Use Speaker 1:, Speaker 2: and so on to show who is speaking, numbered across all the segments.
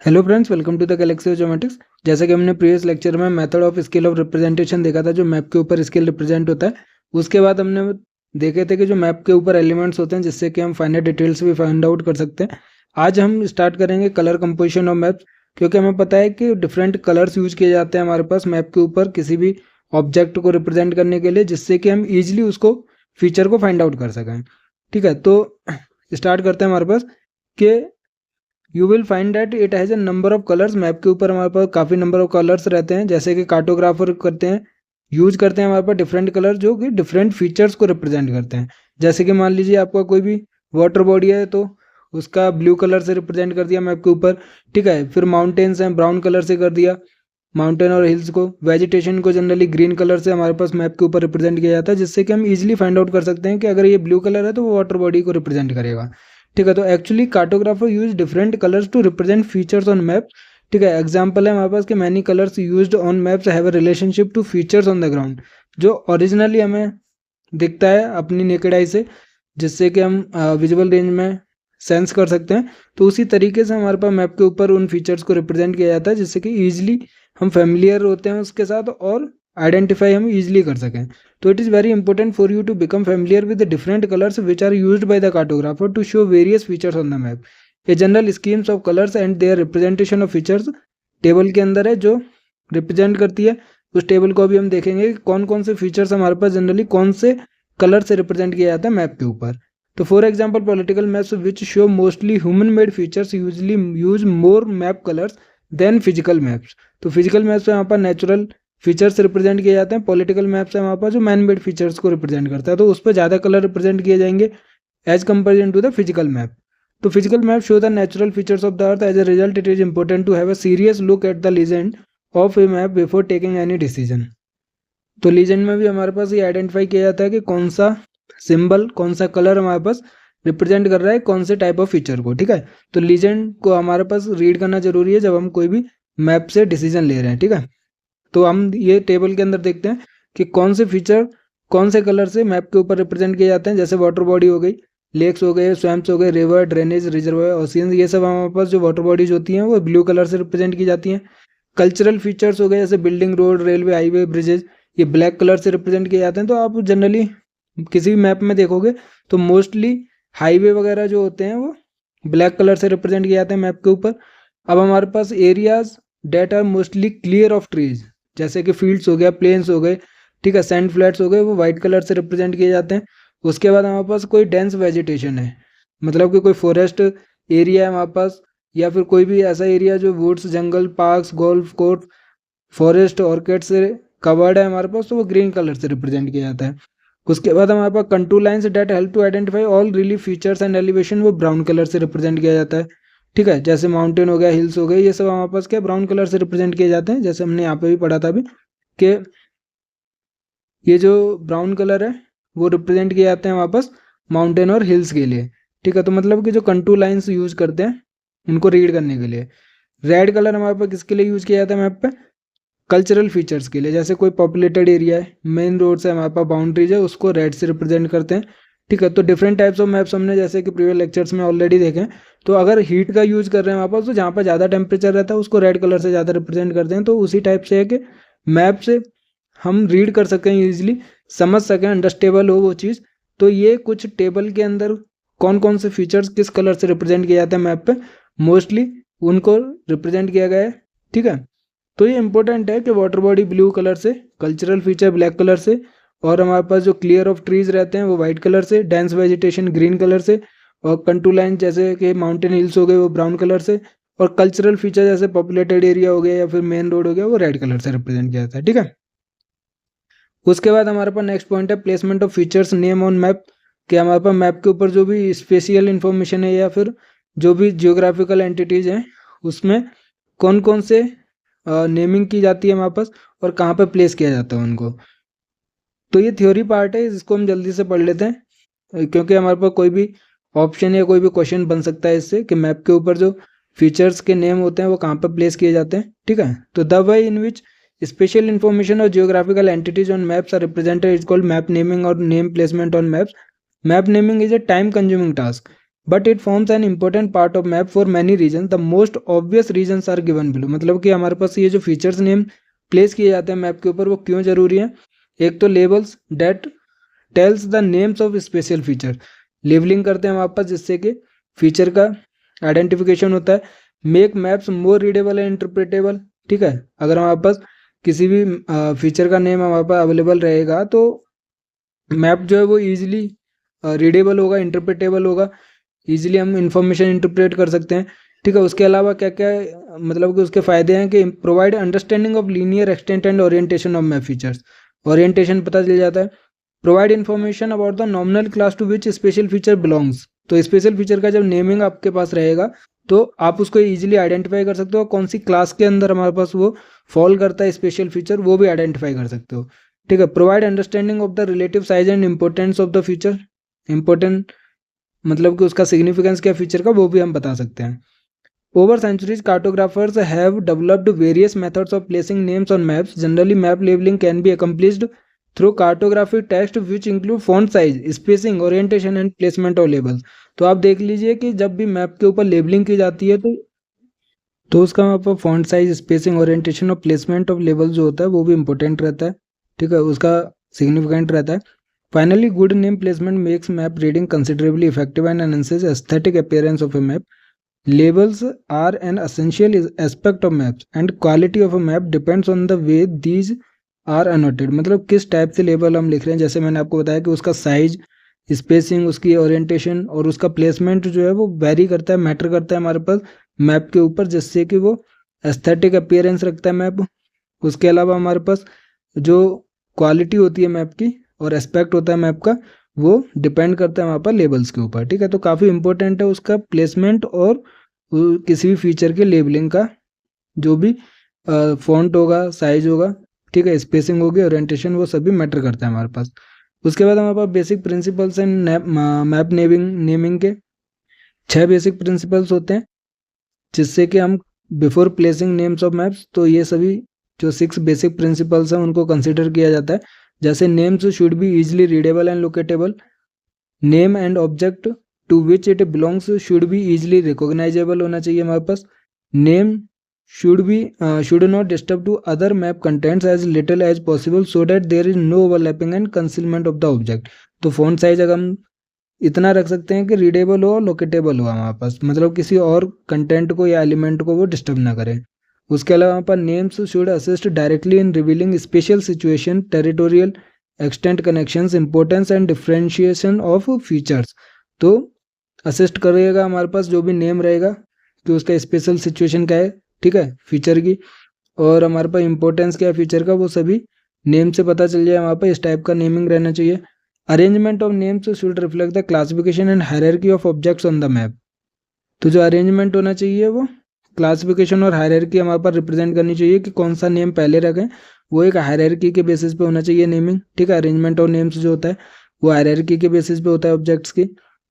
Speaker 1: Hello friends, welcome to the galaxy of geometrics. जैसे कि हमने प्रीवियस लेक्चर में method of scale of representation देखा था, जो मैप के ऊपर स्केल रिप्रेजेंट होता है। उसके बाद हमने देखे थे कि जो मैप के ऊपर एलिमेंट्स होते हैं जिससे कि हम फाइनल डिटेल्स भी फाइंड आउट कर सकते हैं। आज हम स्टार्ट करेंगे कलर कंपोजिशन ऑफ मैप्स, क्योंकि हमें पता है कि डिफरेंट कलर्स यूज किए जाते हैं हमारे पास मैप के ऊपर किसी भी ऑब्जेक्ट को रिप्रेजेंट करने के लिए, जिससे कि हम ईजिली उसको फीचर को फाइंड आउट कर सकें। ठीक है, तो स्टार्ट करते हैं हमारे पास कि you will find that it has a number of colours. Map के ऊपर हमारे पास काफ़ी नंबर ऑफ कलर्स रहते हैं, जैसे कि कार्टोग्राफर करते हैं, यूज करते हैं हमारे पास डिफरेंट कलर जो कि डिफरेंट फीचर्स को रिप्रेजेंट करते हैं। जैसे कि मान लीजिए आपका कोई भी वाटर बॉडी है तो उसका ब्लू कलर से रिप्रेजेंट कर दिया मैप के ऊपर। ठीक है, फिर माउंटेन्स हैं, ब्राउन कलर से कर दिया माउंटेन और हिल्स को। वेजिटेशन को जनरली ग्रीन कलर से हमारे पास मैप के ऊपर रिप्रेजेंट किया जाता है, जिससे कि हम इजीली फाइंड आउट कर सकते हैं कि अगर ये ब्लू कलर है तो वो वाटर बॉडी को रिप्रेजेंट करेगा। ठीक है, तो actually cartographer use different colours to represent features on map. ठीक है, एग्जांपल है हमारे पास कि many colours used on maps have a relationship to features on the ground, जो ओरिजिनली हमें दिखता है अपनी नेकेड आई से, जिससे कि हम विजुअल रेंज में सेंस कर सकते हैं। तो उसी तरीके से हमारे पास मैप के ऊपर उन फीचर्स को रिप्रेजेंट किया जाता है, जिससे कि ईजिली हम फेमिलियर होते हैं उसके साथ और आइडेंटिफाई हम ईजिली कर सकें। तो it is very important for you to become familiar with the different colours which are used by the cartographer to show various features on the map. A general schemes of colours and their representation of features table के अंदर है जो represent करती है। उस table को अभी हम देखेंगे कि कौन कौन से फीचर्स हमारे पास जनरली कौन से कलर से रिप्रेजेंट किया जाता है मैप के ऊपर। तो for example political maps which show mostly human made features usually use more map colours than physical maps. तो फिजिकल मैप्स में यहाँ पर नेचुरल फीचर्स रिप्रेजेंट किए जाते हैं, पॉलिटिकल मैप्स है वहाँ पर जो मैन मेड फीचर्स को रिप्रेजेंट करता है, तो उस पर ज़्यादा कलर रिप्रेजेंट किए जाएंगे as comparison to the physical map. तो physical map show the natural features of the earth. As a result it is important to have a serious look at the legend of a map before taking any decision. तो legend में भी हमारे पास ये identify किया जाता है कि कौन सा सिंबल कौन सा कलर हमारे पास रिप्रेजेंट कर रहा है कौन से टाइप ऑफ फीचर को। ठीक है, तो लीजेंड को हमारे पास रीड करना जरूरी है जब हम कोई भी मैप से डिसीजन ले रहे हैं। ठीक है, तो हम ये टेबल के अंदर देखते हैं कि कौन से फीचर कौन से कलर से मैप के ऊपर रिप्रेजेंट किए जाते हैं। जैसे वाटर बॉडी हो गई, लेक्स हो गए, स्वैम्प्स हो गए, रिवर, ड्रेनेज, रिजर्वायर, ओशियन, ये सब हमारे पास जो वाटर बॉडीज होती हैं वो ब्लू कलर से रिप्रेजेंट की जाती हैं। कल्चरल फीचर्स हो गए जैसे building, road, railway, highway, bridges, ये ब्लैक कलर से रिप्रेजेंट किए जाते हैं। तो आप जनरली किसी भी मैप में देखोगे तो मोस्टली हाईवे वगैरह जो होते हैं वो ब्लैक कलर से रिप्रेजेंट किए जाते हैं मैप के ऊपर। अब हमारे पास areas that are mostly clear of trees, जैसे कि फील्ड्स हो गया, प्लेन्स हो गए, ठीक है, सैंड फ्लैट्स हो गए, वो वाइट कलर से रिप्रेजेंट किए जाते हैं। उसके बाद हमारे पास कोई डेंस वेजिटेशन है, मतलब कि कोई फॉरेस्ट एरिया है हमारे पास, या फिर कोई भी ऐसा एरिया जो woods, jungle, parks, golf course, forest, orchid से कवर्ड है हमारे पास, तो वो ग्रीन कलर से रिप्रेजेंट किया जाता है। उसके बाद हमारे पास contour lines that help to identify all relief features and elevation, वो ब्राउन कलर से रिप्रेजेंट किया जाता है। ठीक है, जैसे माउंटेन हो गया, हिल्स हो गए, ये सब हमारे पास क्या ब्राउन कलर से रिप्रेजेंट किए जाते हैं। जैसे हमने यहाँ पे भी पढ़ा था अभी कि ये जो ब्राउन कलर है वो रिप्रेजेंट किए जाते हैं वापस माउंटेन और हिल्स के लिए। ठीक है, तो मतलब कि जो कंटूर लाइन्स यूज करते हैं उनको रीड करने के लिए। रेड कलर हमारे पास किसके लिए यूज किया जाता है मैप पे? कल्चरल फीचर्स के लिए, जैसे कोई पॉपुलेटेड एरिया है, मेन रोड से हमारे पास बाउंड्रीज है, उसको रेड से रिप्रेजेंट करते हैं। ठीक है, तो डिफरेंट टाइप्स ऑफ मैप्स हमने जैसे कि प्रीवियस लेक्चर्स में ऑलरेडी देखे हैं। तो अगर हीट का यूज कर रहे हैं वहाँ पर तो जहाँ पर ज़्यादा टेम्परेचर रहता है उसको रेड कलर से ज़्यादा रिप्रेजेंट करते हैं। तो उसी टाइप से है कि मैप से हम रीड कर सकें ईजिली, समझ सकें, अंडरस्टेबल हो वो चीज़। तो ये कुछ टेबल के अंदर कौन कौन से फीचर्स किस कलर से रिप्रेजेंट किए जाते हैं मैप पे, मोस्टली उनको रिप्रेजेंट किया गया है। ठीक है, तो ये इंपॉर्टेंट है कि वाटर बॉडी ब्लू कलर से, कल्चरल फीचर ब्लैक कलर से, और हमारे पास जो क्लियर ऑफ ट्रीज रहते हैं वो वाइट कलर से, डेंस वेजिटेशन ग्रीन कलर से, और कंटूर लाइन जैसे कि माउंटेन हिल्स हो गए वो ब्राउन कलर से, और कल्चरल फीचर जैसे पॉपुलेटेड एरिया हो गया या फिर मेन रोड हो गया वो रेड कलर से रिप्रेजेंट किया जाता है। ठीक है, उसके बाद हमारे पास नेक्स्ट पॉइंट है placement of features name on map. कि हमारे पास मैप के ऊपर जो भी स्पेशियल इन्फॉर्मेशन है या फिर जो भी जियोग्राफिकल एंटिटीज़ हैं उसमें कौन कौन से नेमिंग की जाती है हमारे पास और कहाँ पे प्लेस किया जाता है उनको। तो ये थ्योरी पार्ट है, इसको हम जल्दी से पढ़ लेते हैं क्योंकि हमारे पास कोई भी ऑप्शन या कोई भी क्वेश्चन बन सकता है इससे कि मैप के ऊपर जो फीचर्स के नेम होते हैं वो कहाँ पर प्लेस किए जाते हैं। ठीक है, तो the way in which spatial information और geographical entities on maps are represented is called map naming और name placement on maps. Map naming is a time consuming task but it forms an important part of map for many reason, the most obvious reasons are given below. मतलब कि हमारे पास ये जो features name place किए जाते हैं map के ऊपर वो क्यों जरूरी है। एक तो labels that tells the names of special feature, labelling करते हैं हमारे पास जिससे कि फीचर का आइडेंटिफिकेशन होता है। Make maps more readable and interpretable, ठीक है। अगर हमारे पास किसी भी फीचर का नेम हमारे पास अवेलेबल रहेगा तो मैप जो है वो ईजिली रीडेबल होगा, इंटरप्रेटेबल होगा, ईजिली हम इंफॉर्मेशन इंटरप्रेट कर सकते हैं, ठीक है। उसके अलावा क्या क्या मतलब कि उसके फायदे हैं कि provide understanding of linear extent and orientation of map features, orientation पता चल जाता है। Provide information about the nominal class to which special feature belongs, तो स्पेशल फीचर का जब नेमिंग आपके पास रहेगा तो आप उसको इजीली आइडेंटिफाई कर सकते हो, कौन सी क्लास के अंदर हमारे पास वो फॉल करता है स्पेशल फीचर, वो भी आइडेंटिफाई कर सकते हो, ठीक है। Provide understanding of the relative size and importance of the feature, important मतलब कि उसका सिग्निफिकेंस क्या फीचर का वो भी हम बता सकते हैं। Over centuries cartographers have developed various methods of placing names on maps, generally map labelling can be accomplished through cartographic text which include font size, spacing, orientation and placement of labels. तो आप देख लीजिए कि जब भी map के ऊपर labelling की जाती है तो उसका वहाँ पर फॉन्ट साइज, स्पेसिंग, ओरिएंटेशन और प्लेसमेंट ऑफ लेबल जो होता है वो भी इंपॉर्टेंट रहता है, ठीक है, उसका सिग्निफिकेंट रहता है। Finally good name placement makes map reading considerably effective and enhances aesthetic appearance of a map. Labels are an essential aspect of maps and quality of a map depends on the way these are annotated। मतलब किस type से label हम लिख रहे हैं, जैसे मैंने आपको बताया कि उसका साइज, स्पेसिंग, उसकी ओरिएंटेशन और उसका प्लेसमेंट जो है वो वेरी करता है, मैटर करता है हमारे पास मैप के ऊपर, जिससे कि वो एस्थेटिक अपीयरेंस रखता है मैप। उसके अलावा हमारे पास जो क्वालिटी होती है मैप की और एस्पेक्ट होता है मैप का वो डिपेंड करता है वहाँ पर लेबल्स के ऊपर, ठीक है। तो काफ़ी इंपॉर्टेंट है उसका प्लेसमेंट और किसी भी फीचर के लेबलिंग का, जो भी फॉन्ट होगा, साइज होगा, ठीक है, स्पेसिंग होगी, ओरिएंटेशन, वो सभी मैटर करता है हमारे पास। उसके बाद हमारे पास basic principles and map naming के 6 बेसिक प्रिंसिपल्स होते हैं जिससे कि हम before placing names of maps, तो ये सभी जो 6 बेसिक प्रिंसिपल्स हैं उनको कंसिडर किया जाता है। जैसे names should be easily readable and locatable, name and object to which it belongs should be easily recognizable होना चाहिए हमारे पास। Name should not disturb to other map contents as little as possible so that there is no overlapping and concealment of the object. तो font size अगर हम इतना रख सकते हैं कि रीडेबल हो, लोकेटेबल हो हमारे पास, मतलब किसी और कंटेंट को या एलिमेंट को वो डिस्टर्ब ना करें। उसके अलावा वहाँ पर names should assist directly in revealing special situation, territorial extent, connections, importance and differentiation of features. तो असिस्ट करेगा हमारे पास जो भी नेम रहेगा कि उसका स्पेशल सिचुएशन क्या है, ठीक है, फीचर की, और हमारे पास इंपॉर्टेंस क्या है फीचर का, वो सभी नेम से पता चल जाए हमारे पास। इस टाइप का नेमिंग रहना चाहिए। Arrangement of names should reflect the classification and hierarchy of objects on the map. तो जो अरेंजमेंट होना चाहिए वो क्लासिफिकेशन और हायरार्की हमारे पास रिप्रेजेंट करनी चाहिए कि कौन सा नेम पहले रखें, वो एक हायरार्की के बेसिस पे होना चाहिए नेमिंग, ठीक है। अरेंजमेंट ऑफ नेम्स जो होता है वो हायरार्की के बेसिस पे होता है ऑब्जेक्ट्स की,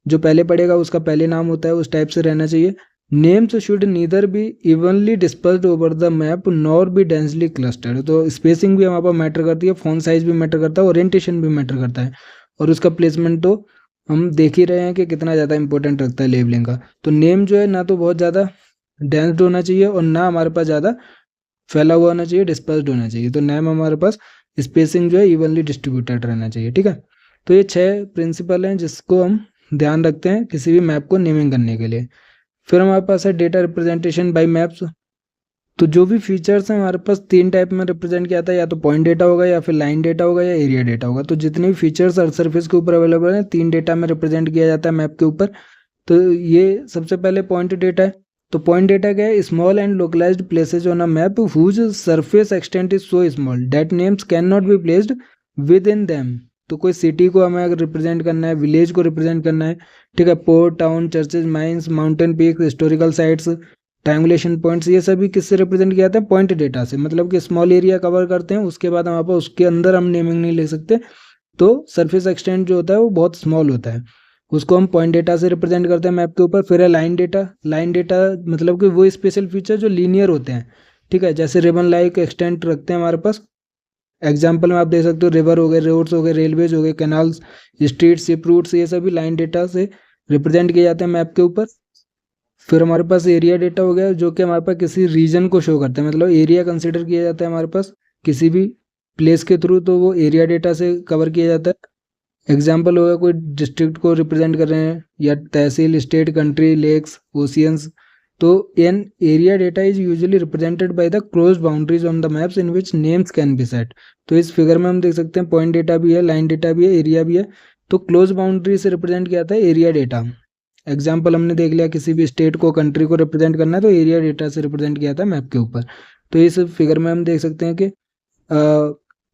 Speaker 1: जो पहले पड़ेगा उसका पहले नाम होता है, उस टाइप से रहना चाहिए। Names should neither be evenly dispersed over the map nor be densely clustered. तो स्पेसिंग भी हमारे पास मैटर करती है, फॉन्ट साइज भी मैटर करता है, ओरिएंटेशन भी मैटर करता है, और उसका प्लेसमेंट तो हम देख ही रहे हैं कि कितना ज़्यादा इंपॉर्टेंट रखता है लेबलिंग का। तो नेम जो है ना तो बहुत ज़्यादा डेंस्ड होना चाहिए और ना हमारे पास ज़्यादा फैला हुआ होना चाहिए, डिस्पर्स्ड होना चाहिए। तो नेम हमारे पास स्पेसिंग जो है इवनली डिस्ट्रीब्यूटेड रहना चाहिए, ठीक है। तो ये 6 प्रिंसिपल हैं जिसको हम ध्यान रखते हैं किसी भी मैप को नेमिंग करने के लिए। फिर हमारे पास है डेटा रिप्रेजेंटेशन बाय मैप्स। तो जो भी फीचर्स हैं हमारे पास 3 टाइप में रिप्रेजेंट किया था, या तो पॉइंट डेटा होगा, या फिर लाइन डेटा होगा, या एरिया डेटा होगा। तो जितने भी फीचर्स अर्थ सरफेस के ऊपर अवेलेबल हैं 3 डेटा में रिप्रेजेंट किया जाता है मैप के ऊपर। तो ये सबसे पहले पॉइंट डेटा है। तो पॉइंट डेटा क्या है, small and localized places on a map whose surface extent is so small that names can not be placed within them. तो कोई सिटी को हमें अगर रिप्रेजेंट करना है, विलेज को रिप्रेजेंट करना है, ठीक है, port, town, churches, mines, mountain peak, historical sites, triangulation points, ये सभी किससे रिप्रेजेंट किया जाता है, पॉइंट डेटा से। मतलब कि स्मॉल एरिया कवर करते हैं, उसके बाद हमारे पास उसके अंदर हम नेमिंग नहीं ले सकते, तो सरफेस एक्सटेंट जो होता है वो बहुत स्मॉल होता है, उसको हम पॉइंट डेटा से रिप्रेजेंट करते हैं मैप के ऊपर। फिर है लाइन डेटा। लाइन डेटा मतलब कि वो स्पेशल फीचर जो लीनियर होते हैं, ठीक है, जैसे रिबन लाइक एक्सटेंट रखते हैं हमारे पास। एग्जाम्पल में आप देख सकते हो रिवर हो गए, रोड्स हो गए, रेलवेज हो गए, कैनाल्स, स्ट्रीट, शिप रूट्स, ये सभी लाइन डेटा से रिप्रेजेंट किए जाते हैं मैप के ऊपर। फिर हमारे पास एरिया डेटा हो गया, जो कि हमारे पास किसी रीजन को शो करता है, मतलब एरिया कंसिडर किया जाता है हमारे पास किसी भी प्लेस के थ्रू, तो वो एरिया डेटा से कवर किया जाता है। एग्जाम्पल होगा कोई डिस्ट्रिक्ट को रिप्रेजेंट कर रहे हैं, या तहसील, स्टेट, कंट्री, लेक्स, ओशियंस। तो an area data is usually represented by the close boundaries on the maps in which names can be set. तो इस फिगर में हम देख सकते हैं पॉइंट डेटा भी है, लाइन डेटा भी है, एरिया भी है। तो क्लोज बाउंड्री से रिप्रेजेंट किया जाता है एरिया डेटा। एग्जाम्पल हमने देख लिया, किसी भी स्टेट को, कंट्री को रिप्रेजेंट करना है तो एरिया डेटा से रिप्रेजेंट किया था मैप के ऊपर। तो इस फिगर में हम देख सकते हैं कि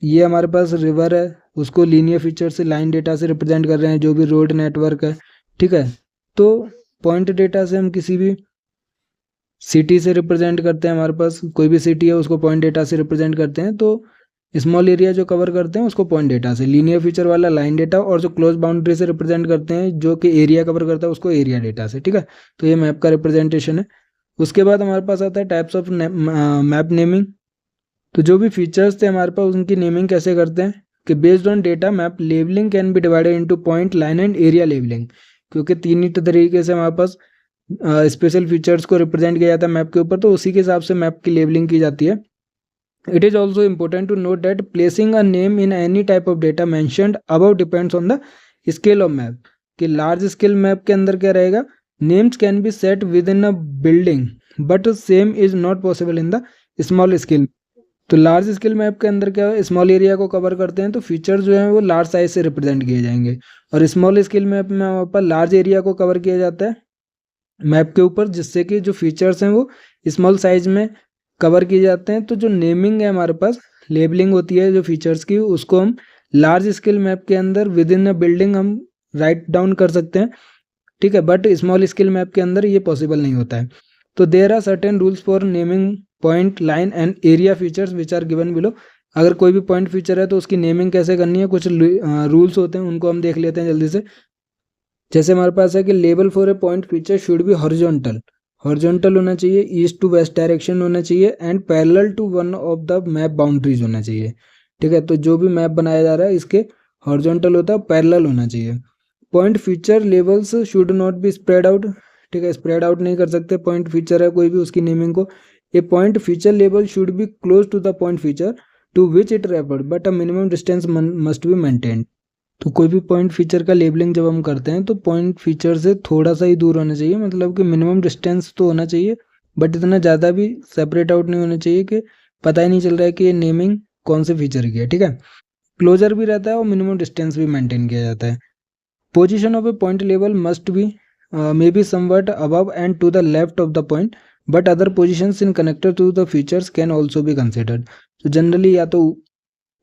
Speaker 1: ये हमारे पास रिवर है, उसको लीनियर फीचर से, लाइन डेटा से रिप्रेजेंट कर रहे हैं, जो भी रोड नेटवर्क है, ठीक है। तो पॉइंट डेटा से हम किसी भी सिटी से रिप्रेजेंट करते हैं, हमारे पास कोई भी सिटी है उसको पॉइंट डेटा से रिप्रेजेंट करते हैं। तो स्मॉल एरिया जो कवर करते हैं उसको पॉइंट डेटा से, लीनियर फीचर वाला लाइन डेटा, और जो क्लोज बाउंड्री से रिप्रेजेंट करते हैं जो कि एरिया कवर करता है उसको एरिया डेटा से, ठीक है। तो ये मैप का रिप्रेजेंटेशन है। उसके बाद हमारे पास आता है टाइप्स ऑफ मैप नेमिंग। तो जो भी फीचर्स थे हमारे पास उनकी नेमिंग कैसे करते हैं कि based on data map labelling can B divided into point, line and area labelling. क्योंकि तीन ही तरीके से हमारे पास स्पेशल फीचर्स को रिप्रेजेंट किया जाता है मैप के ऊपर, तो उसी के हिसाब से मैप की लेबलिंग की जाती है। It is also important to note that placing a name in any type of data mentioned above depends on the scale of map. कि लार्ज स्केल मैप के अंदर क्या रहेगा, names can be set within a building but same is not possible in the small scale. तो large scale map के अंदर क्या है, स्मॉल एरिया को कवर करते हैं तो फीचर जो है वो लार्ज साइज से रिप्रेजेंट किए जाएंगे, और स्मॉल स्केल मैप में हमारे पास लार्ज एरिया को कवर किया जाता है मैप के ऊपर, जिससे कि जो फीचर्स हैं वो स्मॉल साइज में कवर किए जाते हैं। तो जो नेमिंग है हमारे पास, लेबलिंग होती है जो फीचर्स की, उसको हम लार्ज स्केल मैप के अंदर विद इन अ बिल्डिंग हम राइट डाउन कर सकते हैं, ठीक है। बट स्मॉल स्केल मैप के अंदर ये पॉसिबल नहीं होता है। तो there are certain rules for naming point, line and area features which are given below. अगर कोई भी पॉइंट फीचर है तो उसकी नेमिंग कैसे करनी है, कुछ रूल्स होते हैं, उनको हम देख लेते हैं जल्दी से। जैसे हमारे पास है कि label for a point feature should be horizontal, horizontal होना चाहिए, ईस्ट टू वेस्ट डायरेक्शन होना चाहिए, and parallel to one of the map boundaries होना चाहिए, ठीक है। तो जो भी मैप बनाया जा रहा है इसके हॉरिजॉन्टल होता है, पैरेलल होना चाहिए। Point feature levels should not be spread out, ठीक है, स्प्रेड आउट नहीं कर सकते पॉइंट फीचर है कोई भी, उसकी नेमिंग को। A point feature level should be close to the point feature to which it referred but a minimum distance must be maintained. तो कोई भी पॉइंट फीचर का लेबलिंग जब हम करते हैं तो पॉइंट फीचर से थोड़ा सा ही दूर होना चाहिए, मतलब कि मिनिमम डिस्टेंस तो होना चाहिए, बट इतना ज़्यादा भी सेपरेट आउट नहीं होना चाहिए कि पता ही नहीं चल रहा है कि ये नेमिंग कौन से फीचर की है, ठीक है। क्लोजर भी रहता है और मिनिमम डिस्टेंस भी मेंटेन किया जाता है। पोजिशन ऑफ ए पॉइंट लेवल must be may be somewhat above and to the left of the point, but other positions in connected to the features can also be considered. तो generally या तो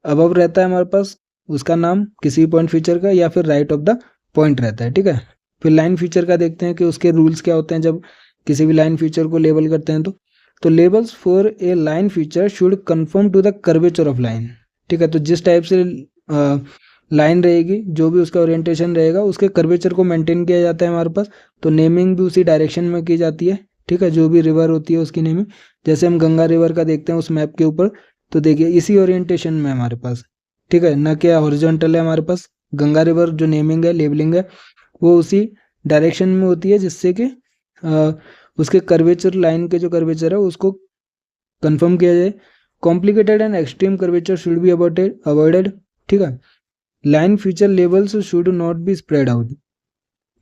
Speaker 1: above रहता है हमारे पास उसका नाम किसी पॉइंट फीचर का, या फिर राइट ऑफ द पॉइंट रहता है, ठीक है। फिर लाइन फीचर का देखते हैं कि उसके रूल्स क्या होते हैं जब किसी भी लाइन फीचर को लेबल करते हैं। तो labels for a line feature should confirm to the curvature of line, ठीक है। तो जिस टाइप से लाइन रहेगी, जो भी उसका ओरिएंटेशन रहेगा, उसके कर्वेचर को मेंटेन किया जाता है हमारे पास। तो नेमिंग भी उसी डायरेक्शन में की जाती है, ठीक है। जो भी रिवर होती है उसकी नेमिंग, जैसे हम गंगा रिवर का देखते हैं उस मैप के ऊपर, तो देखिए इसी ओरिएंटेशन में हमारे पास, ठीक है, न क्या हॉरिजॉन्टल है हमारे पास। गंगा रिवर जो नेमिंग है, लेबलिंग है, वो उसी डायरेक्शन में होती है, जिससे कि उसके कर्वेचर, लाइन के जो कर्वेचर है उसको कंफर्म किया जाए। Complicated and extreme curvature should be avoided, ठीक है। Line feature levels should not be spread out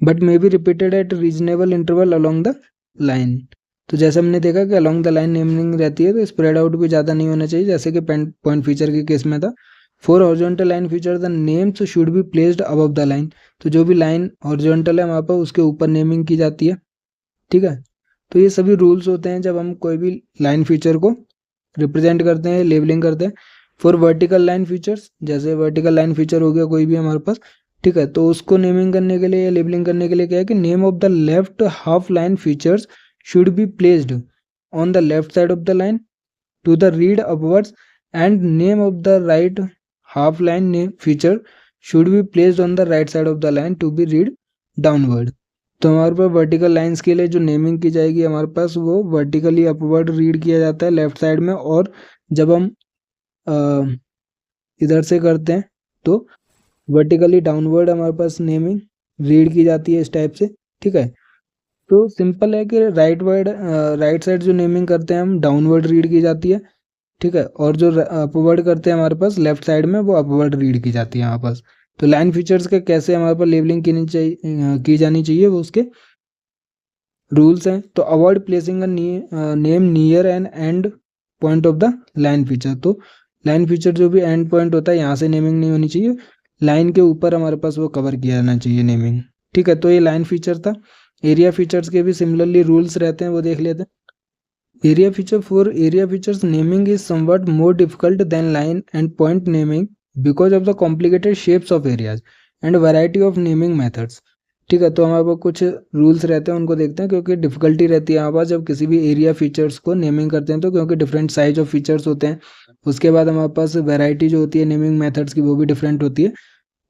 Speaker 1: but may be repeated eight reasonable interval along the line. तो जैसे हमने देखा कि अलोंग द लाइन नेमिंग रहती है, तो स्प्रेड आउट भी ज़्यादा नहीं होना चाहिए, जैसे कि पॉइंट फीचर के केस में था। For horizontal line feature the names should be placed above the line. तो जो भी लाइन हॉरिजॉन्टल है वहाँ पर उसके ऊपर नेमिंग की जाती है, ठीक है। तो ये सभी रूल्स होते हैं जब हम कोई भी लाइन फीचर को रिप्रेजेंट करते हैं, लेबलिंग करते हैं। फॉर वर्टिकल लाइन फीचर्स, जैसे वर्टिकल लाइन फीचर हो गया कोई भी हमारे पास, ठीक है, तो उसको नेमिंग करने के लिए या लेबलिंग करने के लिए क्या है कि name of the left half line features should be placed on the left side of the line to the read upwards, and name of the right half line feature should be placed on the right side of the line to be read downward. तो हमारे पास vertical lines के लिए जो naming की जाएगी हमारे पास, वो vertically upward read किया जाता है लेफ्ट साइड में, और जब हम इधर से करते हैं तो वर्टिकली डाउनवर्ड हमारे पास नेमिंग रीड की जाती है इस टाइप से, ठीक है। तो सिंपल है कि राइट साइड जो नेमिंग करते हैं हम डाउनवर्ड रीड की जाती है, ठीक है, और जो अपवर्ड करते हैं हमारे पास लेफ्ट साइड में वो अपवर्ड रीड की जाती है हमारे पास। तो लाइन फीचर्स का कैसे हमारे पास लेबलिंग की जानी चाहिए वो उसके रूल्स हैं। तो avoid placing name near an end point of the line feature. तो लाइन फीचर जो भी एंड पॉइंट होता है यहाँ से नेमिंग नहीं होनी चाहिए, लाइन के ऊपर हमारे पास वो कवर किया जाना चाहिए नेमिंग, ठीक है। तो ये लाइन फीचर था। एरिया फीचर्स के भी सिमिलरली रूल्स रहते हैं, वो देख लेते हैं। Area features naming is somewhat more difficult than line and point naming because of the complicated shapes of areas and variety of naming methods, ठीक है। तो हमारे पास कुछ रूल्स रहते हैं, उनको देखते हैं, क्योंकि डिफिकल्टी रहती है हमारे पास जब किसी भी एरिया फीचर्स को नेमिंग करते हैं, तो क्योंकि डिफरेंट साइज ऑफ फीचर्स होते हैं। उसके बाद हमारे पास वैरायटी जो होती है नेमिंग मेथड्स की वो भी डिफरेंट होती है।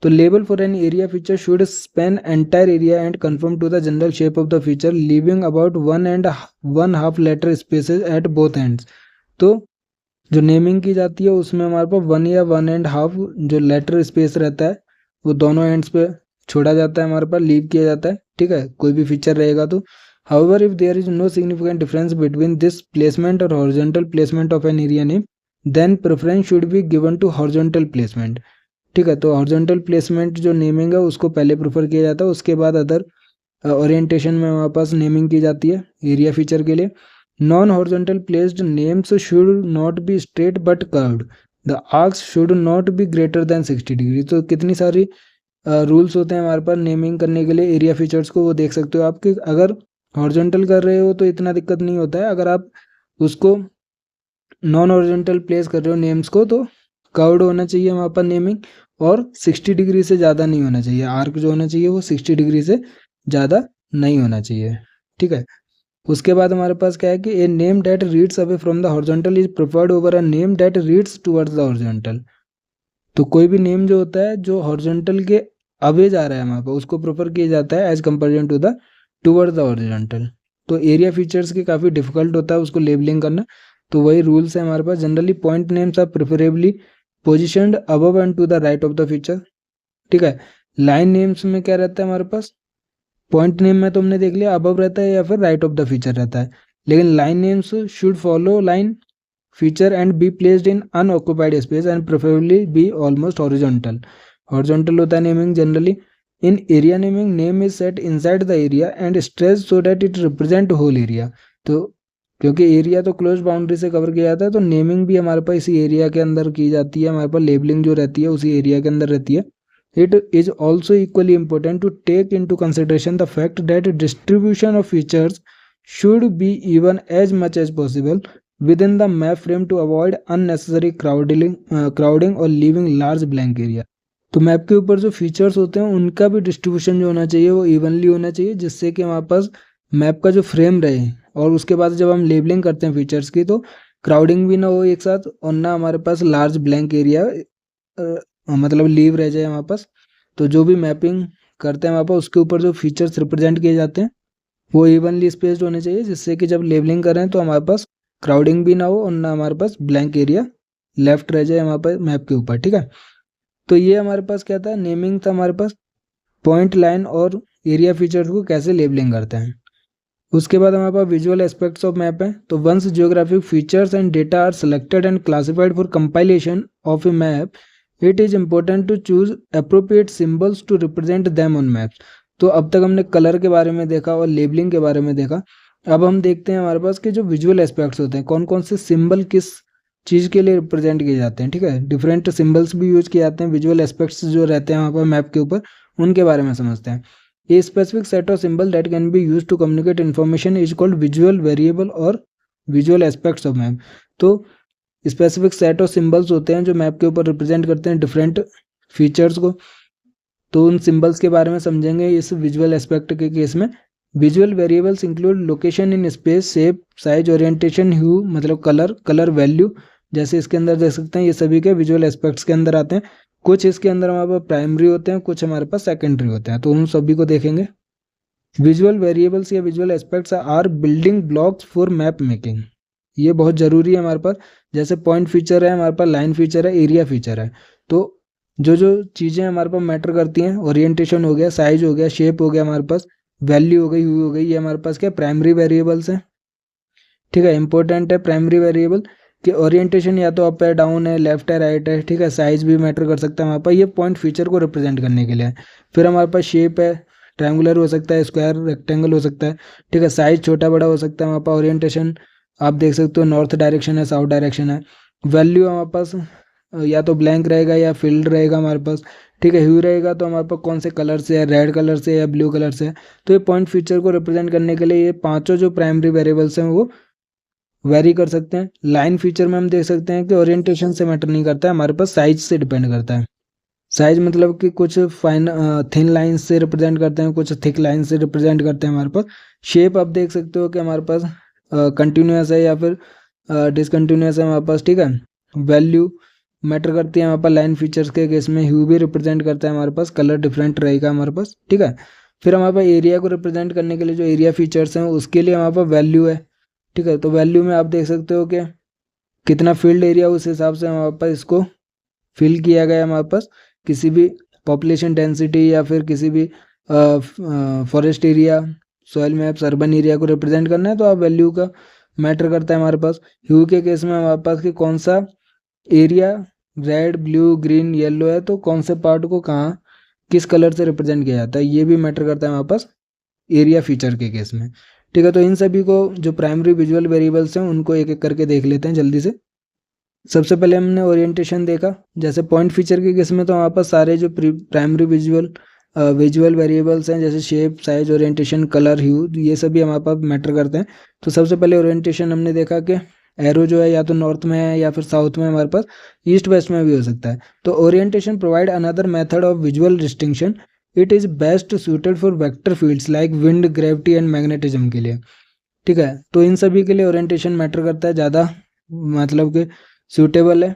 Speaker 1: तो label for an area feature should span entire area and confirm to the general shape of the feature leaving about 1.5 letter spaces at both ends. तो जो नेमिंग की जाती है उसमें हमारे पास 1 या 1.5 जो लेटर स्पेस रहता है वो दोनों एंड्स पे छोड़ा जाता है, हमारे पास लीव किया जाता है, ठीक है, कोई भी फीचर रहेगा तो। However if there is no significant difference between this placement और horizontal placement of an area name then preference should be given to horizontal placement, ठीक है। तो हॉरिजॉन्टल प्लेसमेंट जो नेमिंग है उसको पहले प्रेफर किया जाता है, उसके बाद अदर ओरिएंटेशन में हमारे पास नेमिंग की जाती है एरिया फीचर के लिए। Non horizontal placed names should not be straight but curved, the arcs should not be greater than 60 degree. तो कितनी सारी रूल्स होते हैं हमारे पास नेमिंग करने के लिए एरिया फीचर्स को, वो देख सकते हो आपके। अगर हॉरिजॉन्टल कर रहे हो तो इतना दिक्कत नहीं होता है, अगर आप उसको नॉन हॉरिजॉन्टल प्लेस कर रहे हो नेम्स को तो कर्व्ड होना चाहिए वहाँ पर नेमिंग, और 60 डिग्री से ज़्यादा नहीं होना चाहिए, आर्क जो होना चाहिए वो 60 डिग्री से ज़्यादा नहीं होना चाहिए, ठीक है। उसके बाद हमारे पास क्या है कि a name that reads away from the horizontal is preferred over a name that reads towards the horizontal. तो कोई भी नेम जो होता है जो हॉरिजॉन्टल के अवे जा रहा है हमारे पास उसको प्रेफर किया जाता है as comparison to the towards the horizontal. तो एरिया फीचर्स के काफ़ी डिफिकल्ट होता है उसको लेबलिंग करना, तो वही रूल्स है हमारे पास। Generally point names are preferably positioned above and to the right of the feature, ठीक है। लाइन नेम्स में क्या रहता है हमारे पास, पॉइंट नेम में तो हमने देख लिया अबव रहता है या फिर राइट ऑफ द फीचर रहता है, लेकिन line names should follow line feature and be placed in unoccupied space and preferably be almost horizontal. Horizontal होता है naming generally. In area naming name is set inside the area and stretch so that it represent whole area. तो क्योंकि area तो close boundary से cover किया जाता है, तो नेमिंग भी हमारे पास इसी एरिया के अंदर की जाती है, हमारे पास लेबलिंग जो रहती है उसी एरिया के अंदर रहती है। It is also equally important to take into consideration the fact that distribution of features should be even as much as possible within the map frame to avoid unnecessary crowding or leaving large blank area। तो map के ऊपर जो features होते हैं उनका भी distribution जो होना चाहिए वो इवनली होना चाहिए, जिससे कि हमारे पास मैप का जो फ्रेम रहे, और उसके बाद जब हम लेबलिंग करते हैं फीचर्स की तो क्राउडिंग भी ना हो एक साथ, और ना हमारे पास लार्ज ब्लैंक एरिया मतलब लीव रह जाए हमारे पास। तो जो भी मैपिंग करते हैं हमारे पास उसके ऊपर जो फीचर्स रिप्रेजेंट किए जाते हैं वो इवनली स्पेस्ड होने चाहिए, जिससे कि जब लेबलिंग करें तो हमारे पास क्राउडिंग भी ना हो और ना हमारे पास ब्लैंक एरिया लेफ्ट रह जाए हमारे पास मैप के ऊपर, ठीक है। तो ये हमारे पास क्या था, नेमिंग था हमारे पास। पॉइंट लाइन और एरिया फीचर्स को कैसे लेबलिंग करते हैं। उसके बाद हमारे पास विजुअल एस्पेक्ट्स ऑफ मैप है। तो once geographic features and data are selected and classified for compilation of a map, it is important to choose appropriate symbols to represent them on maps. तो अब तक हमने कलर के बारे में देखा और लेबलिंग के बारे में देखा, अब हम देखते हैं हमारे पास कि जो विजुअल एस्पेक्ट्स होते हैं कौन कौन से सिंबल किस चीज़ के लिए रिप्रेजेंट किए जाते हैं, ठीक है। डिफरेंट सिंबल्स भी यूज किए जाते हैं, विजुअल एस्पेक्ट्स जो रहते हैं वहाँ पर मैप के ऊपर उनके बारे में समझते हैं। A specific set of symbol that can be use to communicate information is called visual variable और विजुअल एस्पेक्ट्स ऑफ मैप। तो स्पेसिफिक सेट ऑफ सिंबल्स होते हैं जो मैप के ऊपर रिप्रेजेंट करते हैं डिफरेंट फीचर्स को। तो उन सिंबल्स के बारे में समझेंगे इस विजुअल एस्पेक्ट के केस में। Visual variables include location in space, shape, size, orientation, hue मतलब कलर वैल्यू, जैसे इसके अंदर देख सकते हैं ये सभी के विजुअल एस्पेक्ट्स के अंदर आते हैं। कुछ इसके अंदर हमारे पास प्राइमरी होते हैं, कुछ हमारे पास सेकेंडरी होते हैं, तो उन सभी को देखेंगे। विजुअल वेरिएबल्स या visual aspects are building blocks for map making. ये बहुत ज़रूरी है हमारे पास। जैसे पॉइंट फीचर है हमारे पास, लाइन फीचर है, एरिया फीचर है। तो जो जो चीज़ें हमारे पास मैटर करती हैं, ओरिएंटेशन हो गया, साइज हो गया, शेप हो गया हमारे पास, वैल्यू हो गई, ह्यू हो गई, ये हमारे पास क्या प्राइमरी वेरिएबल्स हैं। ठीक है, इंपॉर्टेंट है प्राइमरी वेरिएबल कि ओरिएंटेशन या तो अप है, डाउन है, लेफ्ट है, राइट है। ठीक है, साइज भी मैटर कर सकता है हमारे पास, ये पॉइंट फीचर को रिप्रेजेंट करने के लिए है। फिर हमारे पास शेप है, ट्रायंगुलर हो सकता है, स्क्वायर, रेक्टेंगल हो सकता है। ठीक है, साइज छोटा बड़ा हो सकता है हमारे पास। ओरिएंटेशन आप देख सकते हो, नॉर्थ डायरेक्शन है, साउथ डायरेक्शन है। वैल्यू हमारे पास या तो ब्लैंक रहेगा या फिल्ड रहेगा हमारे पास। ठीक है, ह्यू रहेगा तो हमारे पास कौन से कलर से है, रेड कलर से या ब्लू कलर से है। तो ये पॉइंट फीचर को रिप्रेजेंट करने के लिए ये पांचों जो प्राइमरी वेरिएबल्स हैं वो वेरी कर सकते हैं। लाइन फीचर में हम देख सकते हैं कि ओरिएंटेशन से मैटर नहीं करता है, हमारे पास साइज से डिपेंड करता है। साइज मतलब कि कुछ फाइन थिन लाइन से रिप्रेजेंट करते हैं, कुछ थिक लाइन से रिप्रेजेंट करते हैं हमारे पास। शेप आप देख सकते हो कि हमारे पास कंटिन्यूस है या फिर डिसकंटिन्यूस है हमारे पास। ठीक है, वैल्यू मैटर करती है हमारे पास लाइन फीचर्स के केस में। ह्यू भी रिप्रेजेंट करता है हमारे पास, कलर डिफरेंट रहेगा हमारे पास। ठीक है, फिर हमारे पास एरिया को रिप्रेजेंट करने के लिए जो एरिया फीचर्स हैं उसके लिए हमारे पास वैल्यू है। ठीक है, तो वैल्यू में आप देख सकते हो कि कितना फील्ड एरिया, उस हिसाब से हमारे पास इसको फिल किया गया है हमारे पास। किसी भी पॉपुलेशन डेंसिटी या फिर किसी भी forest area, soil maps, urban area को रिप्रेजेंट करना है तो आप वैल्यू का मैटर करता है हमारे पास। ह्यू के केस में हमारे पास कि कौन सा area red, blue, green, yellow है तो कौन से पार्ट को कहाँ किस कलर से रिप्रेजेंट किया जाता है, ये भी मैटर करता है हमारे पास एरिया फीचर के केस में। ठीक है, तो इन सभी को जो प्राइमरी विजुअल वेरिएबल्स हैं उनको एक एक करके देख लेते हैं जल्दी से। सबसे पहले हमने ओरिएंटेशन देखा। जैसे पॉइंट फीचर के केस में तो हमारे पास सारे जो प्राइमरी विजुअल वेरिएबल्स हैं जैसे शेप, साइज, ओरिएंटेशन, कलर, ह्यू, ये सभी हमारे पास मैटर करते हैं। तो सबसे पहले ओरिएंटेशन हमने देखा कि एरो जो है या तो नॉर्थ में है या फिर साउथ में, हमारे पास ईस्ट वेस्ट में भी हो सकता है। तो orientation provide another method of visual distinction. It is best suited for vector fields like wind, gravity and magnetism के लिए। ठीक है, तो इन सभी के लिए ओरिएंटेशन मैटर करता है ज़्यादा, मतलब कि सूटेबल है।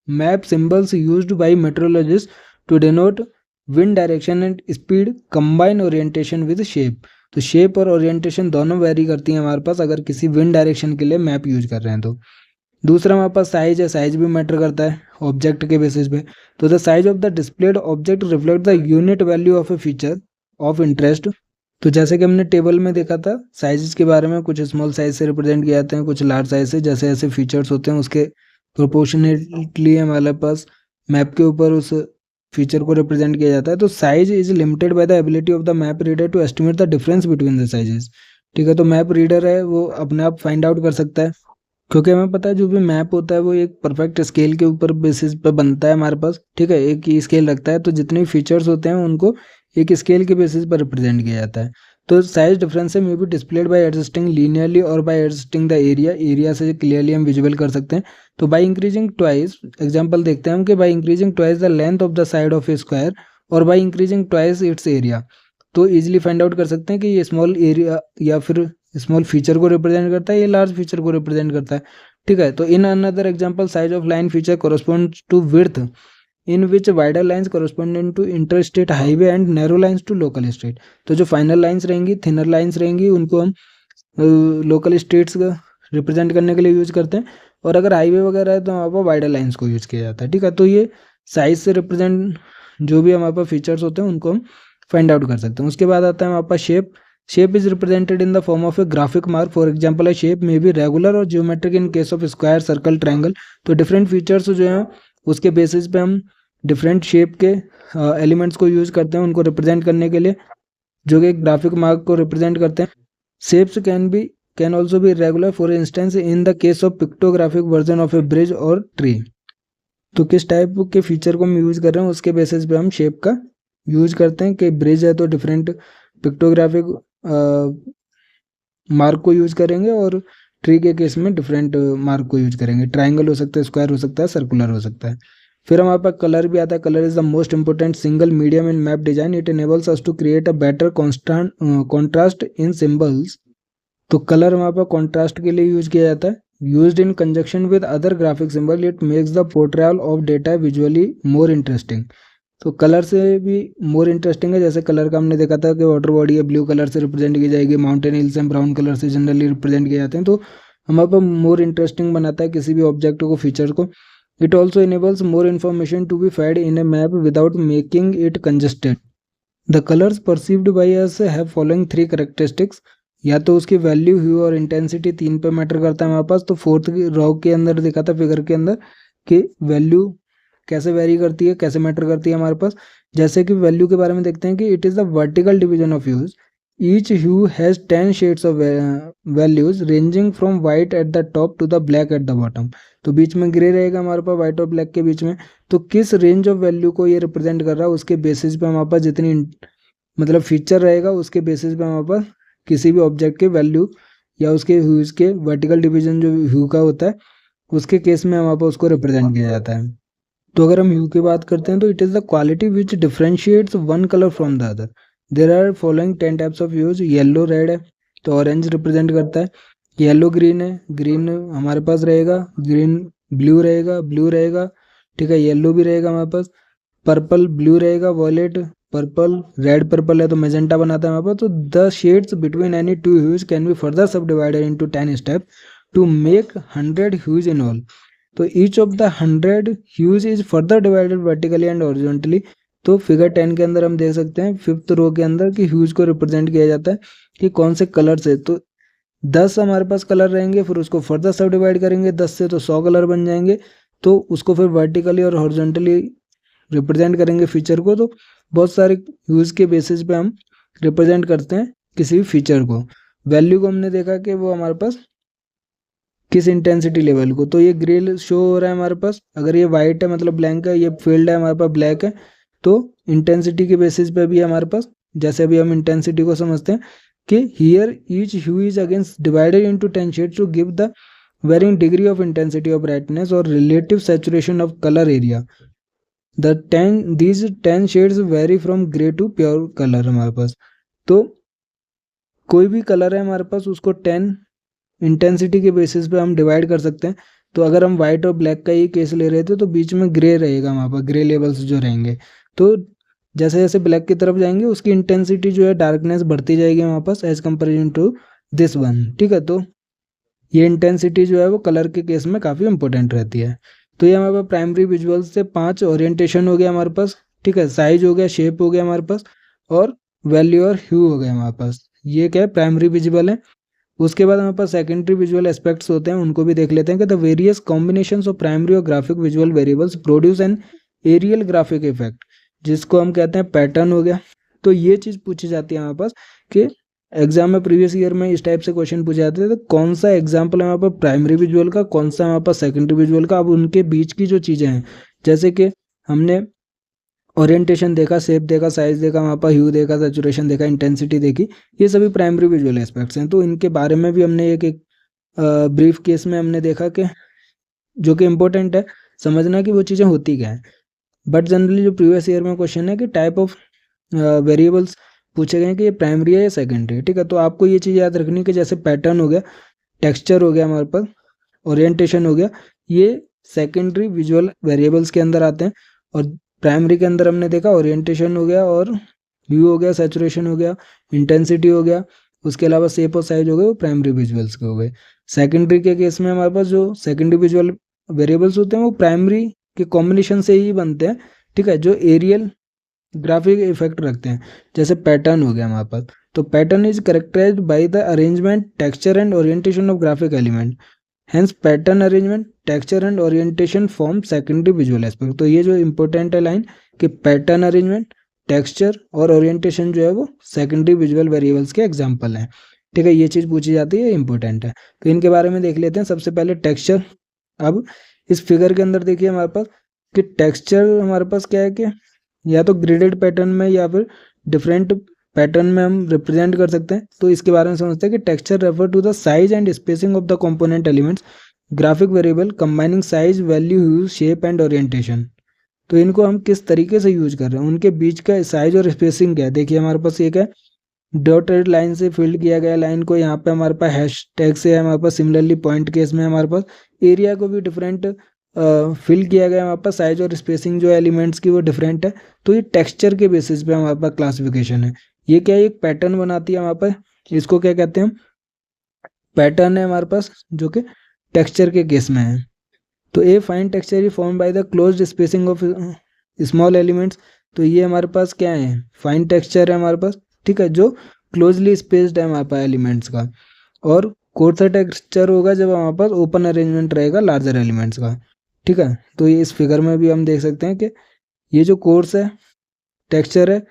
Speaker 1: Map symbols used by metrologist to denote wind direction and speed combine orientation with shape. तो शेप और ओरिएंटेशन दोनों वेरी करती हैं हमारे पास अगर किसी विंड डायरेक्शन के लिए मैप यूज कर रहे हैं तो। दूसरा हमारे पास साइज है, साइज भी मैटर करता है ऑब्जेक्ट के बेसिस पे। तो the size of the displayed object reflect the unit value of A feature of interest. तो जैसे कि हमने टेबल में देखा था साइजेस के बारे में, कुछ स्मॉल साइज से रिप्रेजेंट किए जाते हैं, कुछ लार्ज साइज से। जैसे ऐसे फीचर्स होते हैं उसके प्रोपोर्शनेटली हमारे पास मैप के ऊपर उस फीचर को रिप्रेजेंट किया जाता है। तो size is limited by the ability of the map reader to estimate the difference between the sizes. ठीक है, तो मैप रीडर है वो अपने आप फाइंड आउट कर सकता है, क्योंकि हमें पता है जो भी मैप होता है वो एक परफेक्ट स्केल के ऊपर बेसिस पे बनता है हमारे पास। ठीक है, एक ही स्केल रखता है, तो जितने भी फीचर्स होते हैं उनको एक स्केल के बेसिस पर रिप्रेजेंट किया जाता है। तो साइज डिफरेंस में be displayed by adjusting linearly और by adjusting the area. Area से क्लियरली हम विजुअल कर सकते हैं। तो बाय इंक्रीजिंग ट्वाइस, एग्जांपल देखते हैं हम कि by increasing twice the length of the side of a square और by increasing twice its area. तो इजीली फाइंड आउट कर सकते हैं कि ये स्मॉल एरिया या फिर स्मॉल फीचर को रिप्रेजेंट करता है, ये लार्ज फीचर को रिप्रेजेंट करता है। ठीक है, तो in another example size of line feature corresponds to width in which wider lines corresponding to inter state highway and narrow lines to local state. तो जो फाइनल लाइन्स रहेंगी, थिनर लाइन्स रहेंगी, उनको हम लोकल स्टेट्स का represent करने के लिए यूज करते हैं। और अगर हाईवे वगैरह है तो हमारे पास वाइडर लाइन्स को यूज किया जाता है। ठीक है, तो ये साइज से रिप्रेजेंट जो भी हमारे पास फीचर्स होते हैं उनको हम फाइंड आउट कर सकते हैं। उसके बाद आता है हमारे पास shape. Shape is represented in the form of a graphic mark. For example, a shape में भी रेगुलर और geometric in case of square, circle, triangle. तो डिफरेंट फीचर्स जो हैं उसके बेसिस पे हम डिफरेंट शेप के एलिमेंट्स को यूज करते हैं उनको रिप्रेजेंट करने के लिए, जो कि ग्राफिक मार्क को रिप्रेजेंट करते हैं। Shapes can also be regular, for instance in the case of pictographic version of A bridge और ट्री। तो किस टाइप के फीचर को हम यूज कर रहे हैं उसके बेसिस पे हम शेप का यूज करते हैं। कि ब्रिज है तो डिफरेंट पिक्टोग्राफिक मार्क को यूज करेंगे और ट्री के केस में डिफरेंट मार्क को यूज करेंगे। ट्राइंगल हो सकता है, स्क्वायर हो सकता है, सर्कुलर हो सकता है। फिर हमारे पास कलर भी आता है। Colour is the most important single medium in map design. It enables us to create a better contrast in symbols. तो कलर हमारे पास कॉन्ट्रास्ट के लिए यूज किया जाता है। Used in conjunction with other graphic symbol it makes the portrayal of data visually more interesting. तो colour से भी मोर इंटरेस्टिंग है। जैसे कलर का हमने देखा था कि वाटर बॉडी है ब्लू कलर से रिप्रेजेंट की जाएगी, माउंटेन हिल्स हैं ब्राउन कलर से जनरली रिप्रेजेंट किए जाते हैं। तो हमारे पास मोर इंटरेस्टिंग बनाता है किसी भी ऑब्जेक्ट को, फीचर को। It also enables more information to be fed in a map without making it congested. The colours perceived by us have following 3 characteristics, या तो उसकी वैल्यू, ह्यू और इंटेंसिटी 3 पे मैटर करता है हमारे पास। तो फोर्थ रो के अंदर दिखा था फिगर के अंदर कि वैल्यू कैसे वेरी करती है, कैसे मैटर करती है हमारे पास। जैसे कि वैल्यू के बारे में देखते हैं कि it is the vertical division of hues. Each hue has 10 shades of values ranging from white at the top to the black at the bottom. तो बीच में ग्रे रहेगा हमारे पास, व्हाइट और ब्लैक के बीच में। तो किस रेंज ऑफ वैल्यू को ये रिप्रेजेंट कर रहा है, उसके बेसिस पे हमारे पास जितनी मतलब फीचर रहेगा, उसके बेसिस पे हमारे पास किसी भी ऑब्जेक्ट के वैल्यू या उसके ह्यूज के वर्टिकल डिवीजन जो ह्यू का होता है उसके केस में हमारे पास उसको रिप्रेजेंट किया जाता है। तो अगर हम ह्यू की बात करते हैं तो it is the quality which differentiates one colour from the other. There are following 10 types of hues. Yellow red है तो ऑरेंज रिप्रेजेंट करता है, येलो ग्रीन है, ग्रीन हमारे पास रहेगा, ग्रीन ब्लू रहेगा, ब्लू रहेगा, ठीक है, येलो भी रहेगा हमारे पास, पर्पल ब्लू रहेगा, वॉयलेट पर्पल, रेड पर्पल है तो मेजेंटा बनाता है हमारे पास। तो the shades between any two hues can be further subdivided into 10 step to make 100 hues in all. तो each of the 100 hues is further divided vertically and horizontally. तो figure 10 के अंदर हम देख सकते हैं फिफ्थ रो के अंदर कि ह्यूज को रिप्रेजेंट किया जाता है कि कौन से कलर से। तो 10 हमारे पास कलर रहेंगे, फिर उसको फर्दर सब डिवाइड करेंगे 10 से तो 100 कलर बन जाएंगे। तो उसको फिर वर्टिकली और हॉरिजॉन्टली रिप्रेजेंट करेंगे फीचर को। तो बहुत सारे ह्यूज के बेसिस पे हम रिप्रेजेंट करते हैं किसी भी फीचर को। वैल्यू को हमने देखा कि वो हमारे पास किस इंटेंसिटी लेवल को। तो ये ग्रे शो हो रहा है हमारे पास, अगर ये वाइट है मतलब ब्लैंक है, ये फील्ड है हमारे पास ब्लैक है, तो इंटेंसिटी के बेसिस पे भी हमारे पास, जैसे अभी हम इंटेंसिटी को समझते हैं कि here each hue is against divided into 10 shades to give the varying degree of intensity of brightness और relative saturation of colour area. these 10 shades vary from grey to pure colour हमारे पास। तो कोई भी कलर है हमारे पास उसको 10 intensity के बेसिस पे हम डिवाइड कर सकते हैं। तो अगर हम वाइट और ब्लैक का ही केस ले रहे थे तो बीच में ग्रे रहेगा हमारे पास, ग्रे लेवल्स जो रहेंगे। तो जैसे जैसे ब्लैक की तरफ जाएंगे उसकी इंटेंसिटी जो है डार्कनेस बढ़ती जाएगी हमारे पास as comparison to this one, ठीक है। तो ये इंटेंसिटी जो है वो कलर के केस में काफ़ी इंपॉर्टेंट रहती है। तो ये हमारे पास प्राइमरी विजुअल्स से 5 ओरिएंटेशन हो गया हमारे पास, ठीक है, साइज हो गया, शेप हो गया हमारे पास, और वैल्यू और ह्यू हो गया हमारे पास। ये क्या है, प्राइमरी विजुअल है। उसके बाद हमारे पास सेकेंडरी विजुअल एस्पेक्ट्स होते हैं, उनको भी देख लेते हैं कि the various combinations of primary और graphic visual variables produce an areal graphic effect, जिसको हम कहते हैं पैटर्न हो गया। तो ये चीज़ पूछी जाती है हमारे पास कि एग्जाम में प्रीवियस ईयर में इस टाइप से क्वेश्चन पूछे जाते थे, तो कौन सा एग्जाम्पल है हमारे पास प्राइमरी विजुअल का, कौन सा हमारे पास सेकेंडरी विजुअल का। अब उनके बीच की जो चीज़ें हैं, जैसे कि हमने ओरिएंटेशन देखा, शेप देखा, साइज देखा, वहाँ पर ह्यू देखा, सैचुरेशन देखा, इंटेंसिटी देखी, ये सभी प्राइमरी विजुअल एस्पेक्ट्स हैं। तो इनके बारे में भी हमने एक ब्रीफ केस में हमने देखा कि जो कि इम्पोर्टेंट है समझना कि वो चीज़ें होती क्या हैं। बट जनरली जो प्रीवियस ईयर में क्वेश्चन है कि टाइप ऑफ वेरिएबल्स पूछे गए हैं कि ये प्राइमरी है या सेकेंडरी, ठीक है। तो आपको ये चीज़ याद रखनी कि जैसे पैटर्न हो गया, टेक्सचर हो गया हमारे पास, ओरिएंटेशन हो गया, ये सेकेंडरी विजुअल वेरिएबल्स के अंदर आते हैं। और प्राइमरी के अंदर हमने देखा ओरिएंटेशन हो गया और ह्यू हो गया, सैचुरेशन हो गया, इंटेंसिटी हो गया, उसके अलावा शेप और साइज हो गए, वो प्राइमरी विजुअल्स के हो गए। सेकेंडरी के केस में हमारे पास जो सेकेंडरी विजुअल वेरिएबल्स होते हैं वो प्राइमरी के कॉम्बिनेशन से ही बनते हैं, ठीक है, जो एरियल ग्राफिक इफेक्ट रखते हैं। जैसे पैटर्न हो गया हमारे पास, तो pattern is characterised by the arrangement, texture and orientation of graphic element. Hence pattern arrangement, texture and orientation form secondary visual aspect. तो ये जो इंपॉर्टेंट है लाइन कि पैटर्न अरेंजमेंट, टेक्सचर और ओरिएंटेशन जो है वो सेकेंडरी विजुअल वेरिएबल्स के एग्जाम्पल हैं, ठीक है। ये चीज़ पूछी जाती है, इंपॉर्टेंट है। तो इनके बारे में देख लेते हैं। सबसे पहले टेक्सचर। अब इस फिगर के अंदर देखिए हमारे पास कि टेक्सचर हमारे पास क्या है कि या तो ग्रेडेड पैटर्न में या फिर डिफरेंट पैटर्न में हम रिप्रेजेंट कर सकते हैं। तो इसके बारे में समझते हैं कि texture refer to the size and spacing of the component elements graphic variable combining size, value, hue, shape and orientation. तो इनको हम किस तरीके से यूज कर रहे हैं, उनके बीच का साइज और स्पेसिंग क्या है। देखिए हमारे पास एक है डॉटेड लाइन से फिल्ड किया गया लाइन को, यहाँ पे हमारे पास हैश टैग से है हमारे पास। सिमिलरली पॉइंट केस में हमारे पास एरिया को भी डिफरेंट फिल किया गया है हमारे पास, साइज और स्पेसिंग जो एलिमेंट्स की वो डिफरेंट है। तो ये टेक्सचर के बेसिस पे हमारे पास क्लासिफिकेशन है। ये क्या है, एक पैटर्न बनाती है हमारे पास, इसको क्या कहते हैं, पैटर्न है हमारे पास, जो कि टेक्सचर के केस में है। तो a fine texture is form by the closed spacing of small elements. तो ये हमारे पास क्या है, फाइन टेक्सचर है हमारे पास, ठीक है, जो क्लोजली स्पेस्ड है हमारे पास एलिमेंट्स का। और कोर्सर टेक्सचर होगा जब हमारे पास ओपन अरेंजमेंट रहेगा लार्जर एलिमेंट्स का, ठीक है। तो ये इस फिगर में भी हम देख सकते हैं कि ये जो कोर्स है टेक्सचर है,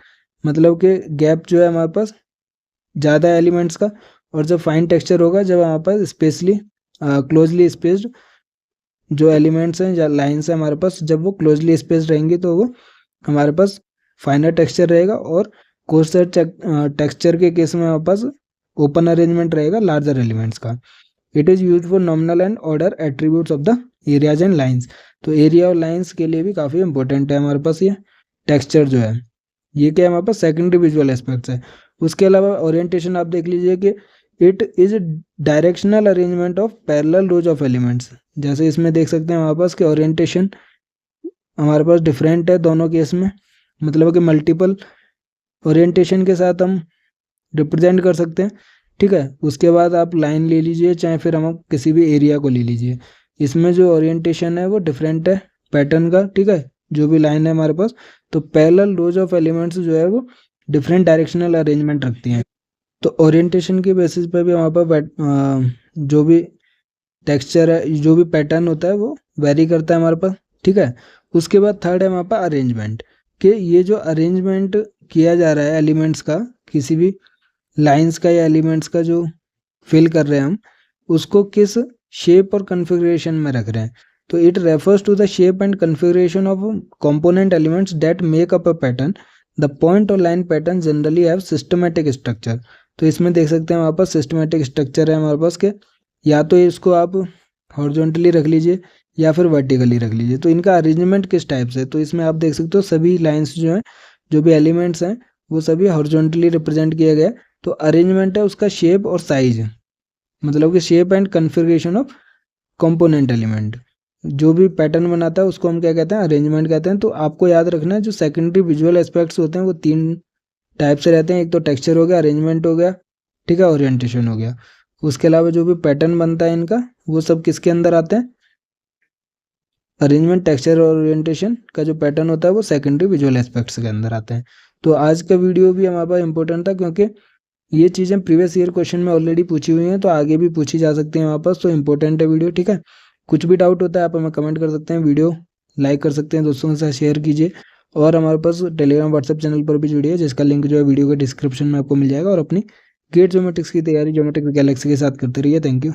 Speaker 1: मतलब कि गैप जो है हमारे पास ज़्यादा एलिमेंट्स का, और जब फाइन टेक्सचर होगा जब हमारे पास स्पेशली क्लोजली स्पेस्ड जो एलिमेंट्स हैं या लाइन्स हैं हमारे पास, जब वो क्लोजली स्पेस्ड रहेंगी तो वो हमारे पास फाइनर टेक्सचर रहेगा। और कोर्सर टेक्सचर के केस में हमारे पास ओपन अरेंजमेंट रहेगा लार्जर एलिमेंट्स का। It is use for nominal and order attributes of the areas and lines. तो एरिया और लाइन्स के लिए भी काफ़ी इंपॉर्टेंट है हमारे पास ये टेक्सचर जो है। ये क्या है हमारे पास सेकेंडरी विजुअल एस्पेक्ट्स है। उसके अलावा ओरिएंटेशन आप देख लीजिए कि it is directional arrangement of parallel rose of elements. जैसे इसमें देख सकते हैं हमारे पास कि ओरिएंटेशन हमारे पास डिफरेंट है दोनों केस में, मतलब कि मल्टीपल ओरिएंटेशन के साथ हम रिप्रेजेंट कर सकते हैं, ठीक है। उसके बाद आप लाइन ले लीजिए, चाहे फिर हम किसी भी एरिया को ले लीजिए, इसमें जो ओरिएंटेशन है वो डिफरेंट है पैटर्न का, ठीक है। जो भी लाइन है हमारे पास, तो पैरेलल रोज ऑफ एलिमेंट्स जो है वो डिफरेंट डायरेक्शनल अरेंजमेंट रखती हैं। तो ओरिएंटेशन के बेसिस पे भी हमारे पास जो भी टेक्सचर है, जो भी पैटर्न होता है वो वेरी करता है हमारे पास, ठीक है। उसके बाद थर्ड है हमारे पास अरेंजमेंट, कि ये जो अरेंजमेंट किया जा रहा है एलिमेंट्स का, किसी भी लाइंस का या एलिमेंट्स का जो फिल कर रहे हैं हम, उसको किस शेप और कन्फिग्रेशन में रख रहे हैं। तो it refers to the shape and configuration of component elements that make up a pattern. The point और line pattern generally have systematic structure. तो इसमें देख सकते हैं हमारे पास सिस्टमेटिक स्ट्रक्चर है हमारे पास के, या तो इसको आप हॉरिजॉन्टली रख लीजिए या फिर वर्टिकली रख लीजिए। तो इनका अरेंजमेंट किस टाइप से, तो इसमें आप देख सकते हो सभी लाइंस जो हैं, जो भी एलिमेंट्स हैं, वो सभी हॉरिजॉन्टली रिप्रेजेंट किया गया है। तो अरेंजमेंट है उसका शेप और साइज, मतलब कि shape and configuration of component element, जो भी पैटर्न बनाता है उसको हम क्या कहते हैं, अरेंजमेंट कहते हैं। तो आपको याद रखना है जो सेकेंडरी विजुअल एस्पेक्ट्स होते हैं वो तीन टाइप से रहते हैं। एक तो टेक्सचर हो गया, अरेंजमेंट हो गया, ठीक है, ओरिएंटेशन हो गया। उसके अलावा जो भी पैटर्न बनता है इनका, वो सब किसके अंदर आते हैं, अरेंजमेंट, टेक्सचर और ओरिएंटेशन का जो पैटर्न होता है वो सेकेंडरी विजुअल एस्पेक्ट्स के अंदर आते हैं। तो आज का वीडियो भी हमारे पास इंपॉर्टेंट था, क्योंकि ये चीज़ें प्रीवियस ईयर क्वेश्चन में ऑलरेडी पूछी हुई हैं, तो आगे भी पूछी जा सकती हैं हमारे पास। तो इंपॉर्टेंट है वीडियो, ठीक है। कुछ भी डाउट होता है आप हमें कमेंट कर सकते हैं, वीडियो लाइक कर सकते हैं, दोस्तों के साथ शेयर कीजिए। और हमारे पास टेलीग्राम व्हाट्सएप चैनल पर भी जुड़िए, जिसका लिंक जो है वीडियो के डिस्क्रिप्शन में आपको मिल जाएगा। और अपनी गेट ज्योमेट्रिक्स की तैयारी ज्योमेट्रिक्स गैलेक्सी के साथ करते रहिए। Thank you.